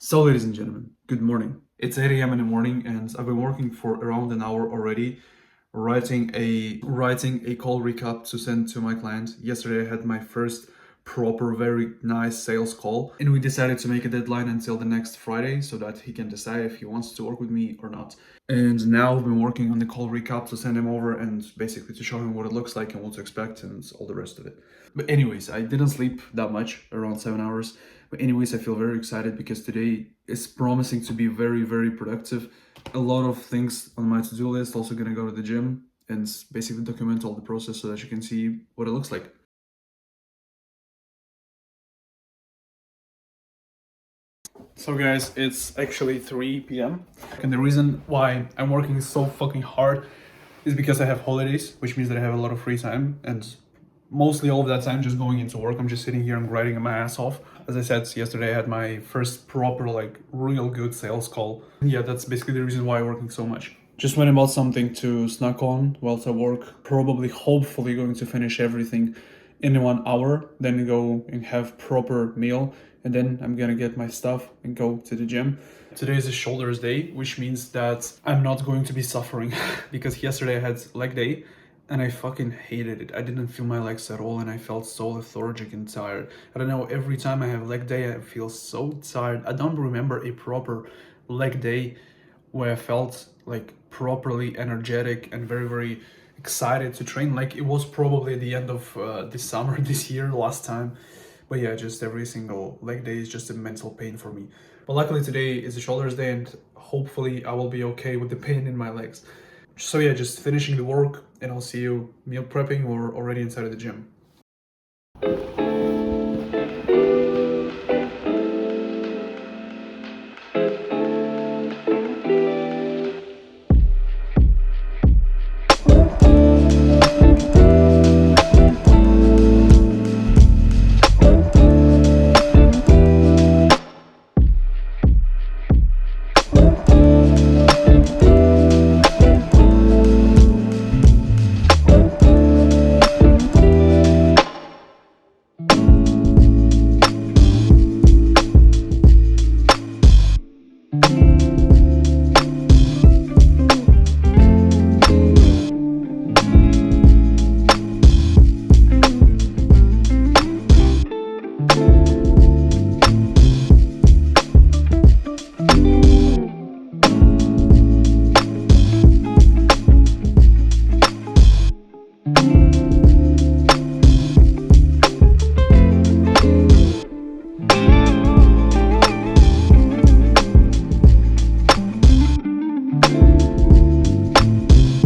So, ladies and gentlemen, good morning. It's 8 a.m. in the morning, and I've been working for around an hour already, writing a call recap to send to my client. Yesterday, I had my first proper, very nice sales call, and we decided to make a deadline until the next Friday so that he can decide if he wants to work with me or not. And now I've been working on the call recap to send him over and basically to show him what it looks like and what to expect and all the rest of it. But anyways, I didn't sleep that much, around 7 hours. But anyways, I feel very excited because today is promising to be very, very productive. A lot of things on my to-do list. Also gonna go to the gym and basically document all the process so that you can see what it looks like. So guys, it's actually 3 p.m. And the reason why I'm working so fucking hard is because I have holidays, which means that I have a lot of free time and mostly all of that time just going into work. I'm just sitting here and grinding my ass off. As I said yesterday, I had my first proper, like, real good sales call. Yeah, that's basically the reason why I'm working so much. Just went about something to snack on whilst I work. Probably, hopefully, going to finish everything in 1 hour. Then go and have proper meal, and then I'm gonna get my stuff and go to the gym. Today is a shoulders day, which means that I'm not going to be suffering because yesterday I had leg day and I fucking hated it. I didn't feel my legs at all and I felt so lethargic and tired. I don't know, every time I have leg day, I feel so tired. I don't remember a proper leg day where I felt like properly energetic and very, very excited to train. Like it was probably at the end of this summer, this year, last time. But yeah, just every single leg day is just a mental pain for me. But luckily today is a shoulders day and hopefully I will be okay with the pain in my legs. So yeah, just finishing the work and I'll see you meal prepping or already inside of the gym.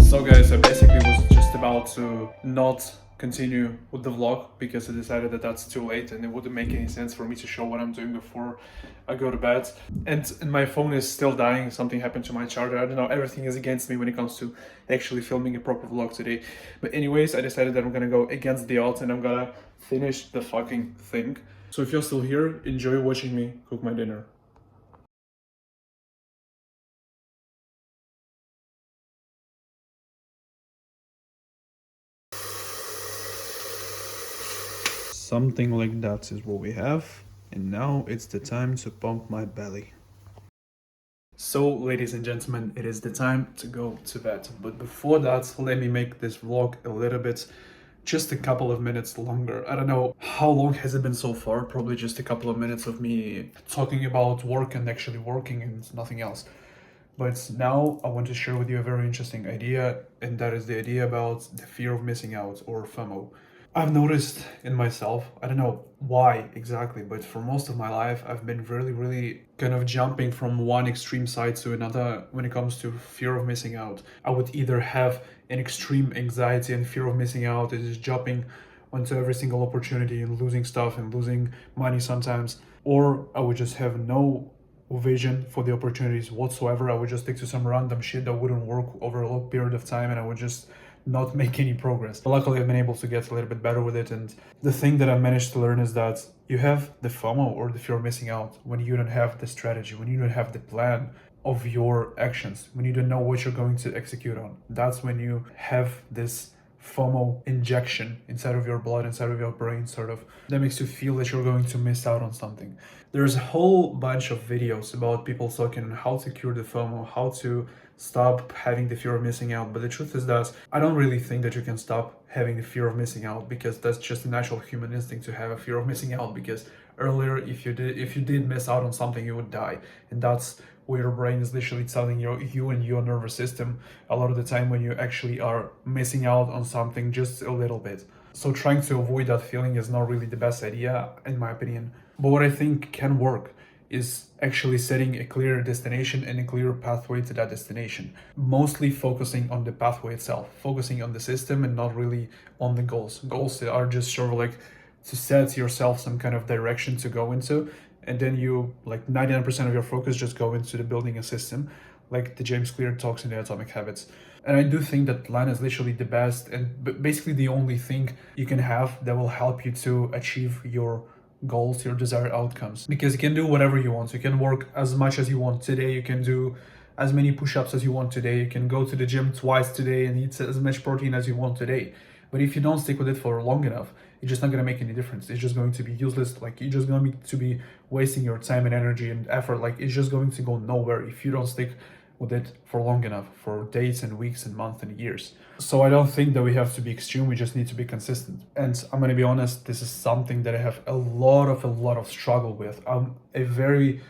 So guys, I basically was just about to not continue with the vlog because I decided that that's too late and it wouldn't make any sense for me to show what I'm doing before I go to bed. And my phone is still dying. Something happened to my charger. I don't know. Everything is against me when it comes to actually filming a proper vlog today. But anyways, I decided that I'm gonna go against the odds and I'm gonna finish the fucking thing. So if you're still here, enjoy watching me cook my dinner. Something like that is what we have. And now it's the time to pump my belly. So, ladies and gentlemen, it is the time to go to bed. But before that, let me make this vlog a little bit, just a couple of minutes longer. I don't know how long has it been so far, probably just a couple of minutes of me talking about work and actually working and nothing else. But now I want to share with you a very interesting idea, and that is the idea about the fear of missing out, or FOMO. I've noticed in myself, I don't know why exactly, but for most of my life, I've been really, really kind of jumping from one extreme side to another when it comes to fear of missing out. I would either have an extreme anxiety and fear of missing out, and just jumping onto every single opportunity and losing stuff and losing money sometimes, or I would just have no vision for the opportunities whatsoever. I would just stick to some random shit that wouldn't work over a long period of time and I would just not make any progress. But luckily I've been able to get a little bit better with it, and the thing that I've managed to learn is that you have the FOMO, or the fear of missing out, when you don't have the strategy, when you don't have the plan of your actions, when you don't know what you're going to execute on. That's when you have this FOMO injection inside of your blood, inside of your brain, sort of, that makes you feel that you're going to miss out on something. There's a whole bunch of videos about people talking on how to cure the FOMO, how to stop having the fear of missing out. But the truth is that I don't really think that you can stop having the fear of missing out, because that's just a natural human instinct to have a fear of missing out. Because earlier, if you did miss out on something, you would die, and that's where your brain is literally telling you and your nervous system a lot of the time when you actually are missing out on something just a little bit. So trying to avoid that feeling is not really the best idea, in my opinion. But what I think can work is actually setting a clear destination and a clear pathway to that destination. Mostly focusing on the pathway itself, focusing on the system and not really on the goals. Goals are just sort of like to set yourself some kind of direction to go into, and then you, like 99% of your focus just go into the building a system, like the James Clear talks in the Atomic Habits. And I do think that plan is literally the best and basically the only thing you can have that will help you to achieve your goals, your desired outcomes. Because you can do whatever you want. You can work as much as you want today. You can do as many push-ups as you want today. You can go to the gym twice today and eat as much protein as you want today. But if you don't stick with it for long enough, it's just not going to make any difference. It's just going to be useless. Like, you're just going to be wasting your time and energy and effort. Like, it's just going to go nowhere if you don't stick with it for long enough, for days and weeks and months and years. So I don't think that we have to be extreme. We just need to be consistent. And I'm going to be honest, this is something that I have a lot of struggle with. I'm a very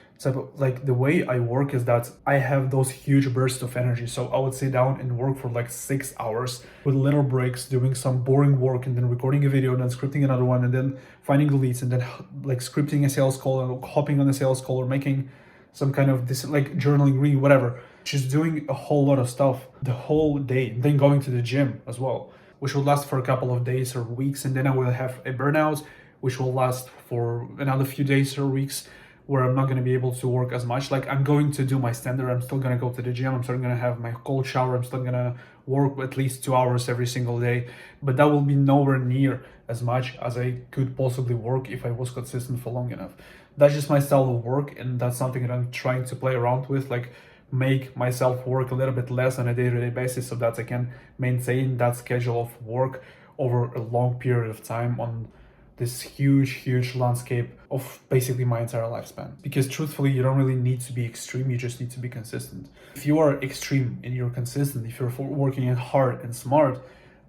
like, the way I work is that I have those huge bursts of energy. So I would sit down and work for like 6 hours with little breaks, doing some boring work and then recording a video and then scripting another one and then finding the leads and then like scripting a sales call and hopping on a sales call or making some kind of this, like journaling, reading, whatever. Just doing a whole lot of stuff the whole day, and then going to the gym as well, which will last for a couple of days or weeks. And then I will have a burnout, which will last for another few days or weeks, where I'm not going to be able to work as much. Like, I'm going to do my standard. I'm still going to go to the gym. I'm still going to have my cold shower. I'm still going to work at least 2 hours every single day. But that will be nowhere near as much as I could possibly work if I was consistent for long enough. That's just my style of work. And that's something that I'm trying to play around with. Like, make myself work a little bit less on a day-to-day basis so that I can maintain that schedule of work over a long period of time on this huge landscape of basically my entire lifespan. Because truthfully, you don't really need to be extreme, you just need to be consistent. If you are extreme and you're consistent, if you're working hard and smart,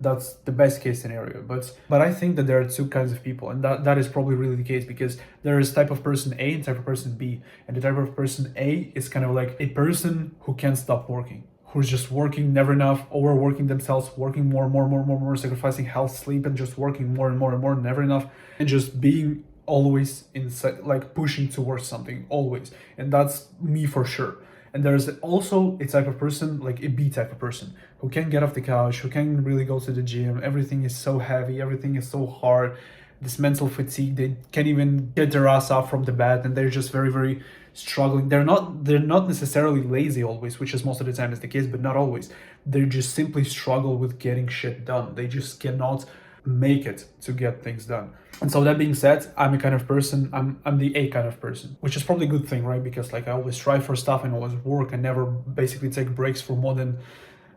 that's the best case scenario. But I think that there are two kinds of people, and that is probably really the case, because there is type of person A and type of person B. And the type of person A is kind of like a person who can't stop working, who's just working never enough, overworking themselves, working more, sacrificing health, sleep, and just working more and more, never enough, and just being always inside, like pushing towards something always. And that's me for sure. And there's also a type of person, like a B type of person, who can't get off the couch, who can't really go to the gym. Everything is so heavy, everything is so hard. This mental fatigue, they can't even get their ass up from the bed, and they're just very struggling. They're not necessarily lazy always, which is most of the time is the case, but not always. They just simply struggle with getting shit done. They just cannot make it to get things done. And so that being said, I'm a kind of person, I'm the A kind of person, which is probably a good thing, right? Because like I always strive for stuff and always work and never basically take breaks for more than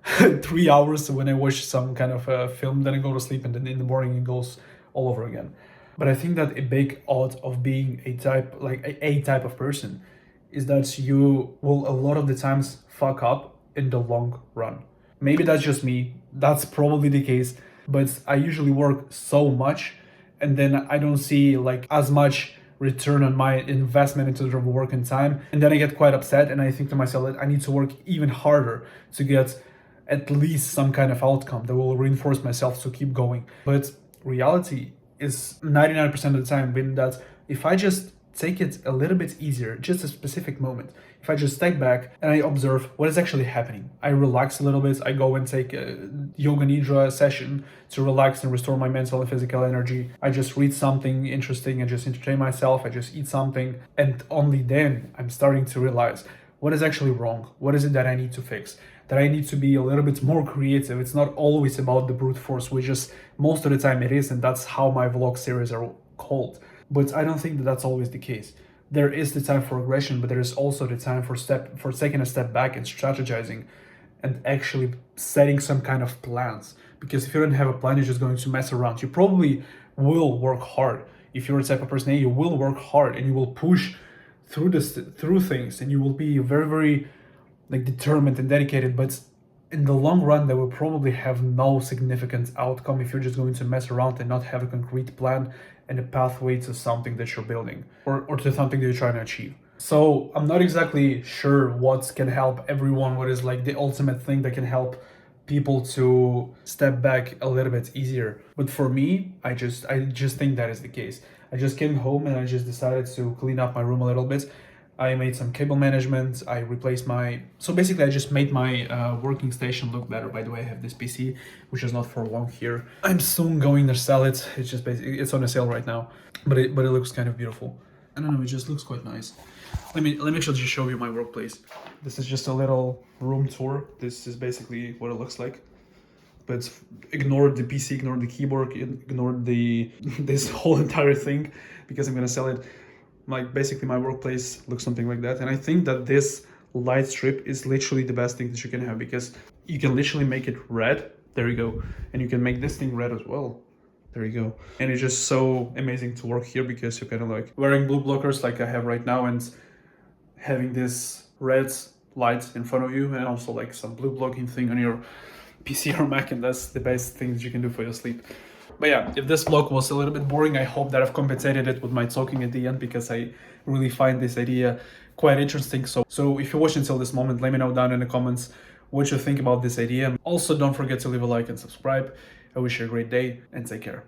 3 hours. So when I watch some kind of a film, then I go to sleep, and then in the morning it goes all over again. But I think that a big odd of being a type, like a type of person, is that you will a lot of the times fuck up in the long run. Maybe that's just me, that's probably the case, but I usually work so much and then I don't see like as much return on my investment into the work and time. And then I get quite upset and I think to myself that I need to work even harder to get at least some kind of outcome that will reinforce myself to keep going. But reality is 99% of the time been that if I just take it a little bit easier, just a specific moment, if I just step back and I observe what is actually happening, I relax a little bit, I go and take a yoga nidra session to relax and restore my mental and physical energy. I just read something interesting and just entertain myself. I just eat something, and only then I'm starting to realize what is actually wrong. What is it that I need to fix? That I need to be a little bit more creative. It's not always about the brute force, which is most of the time it is, and that's how my vlog series are called. But I don't think that that's always the case. There is the time for aggression, but there is also the time for taking a step back and strategizing and actually setting some kind of plans. Because if you don't have a plan, you're just going to mess around. You probably will work hard. If you're a type of person, you will work hard and you will push through things, and you will be very, very like determined and dedicated. But in the long run, they will probably have no significant outcome if you're just going to mess around and not have a concrete plan and a pathway to something that you're building, or to something that you're trying to achieve. So I'm not exactly sure what can help everyone, what is like the ultimate thing that can help people to step back a little bit easier. But for me, I just think that is the case. I just came home and I just decided to clean up my room a little bit. I made some cable management. I replaced so basically I just made my working station look better. By the way, I have this PC, which is not for long here. I'm soon going to sell it. It's just basically, it's on a sale right now, but it looks kind of beautiful. I don't know, it just looks quite nice. Let me actually just show you my workplace. This is just a little room tour. This is basically what it looks like. But ignore the PC, ignore the keyboard, ignore this whole entire thing, because I'm gonna sell it. Basically my workplace looks something like that. And I think that this light strip is literally the best thing that you can have, because you can literally make it red. There you go. And you can make this thing red as well. There you go. And it's just so amazing to work here, because you're kind of like wearing blue blockers like I have right now, and having this red light in front of you, and also like some blue blocking thing on your PC or Mac, and that's the best things you can do for your sleep. But yeah, if this vlog was a little bit boring, I hope that I've compensated it with my talking at the end, because I really find this idea quite interesting. So if you watched until this moment, let me know down in the comments what you think about this idea. Also, don't forget to leave a like and subscribe. I wish you a great day, and take care.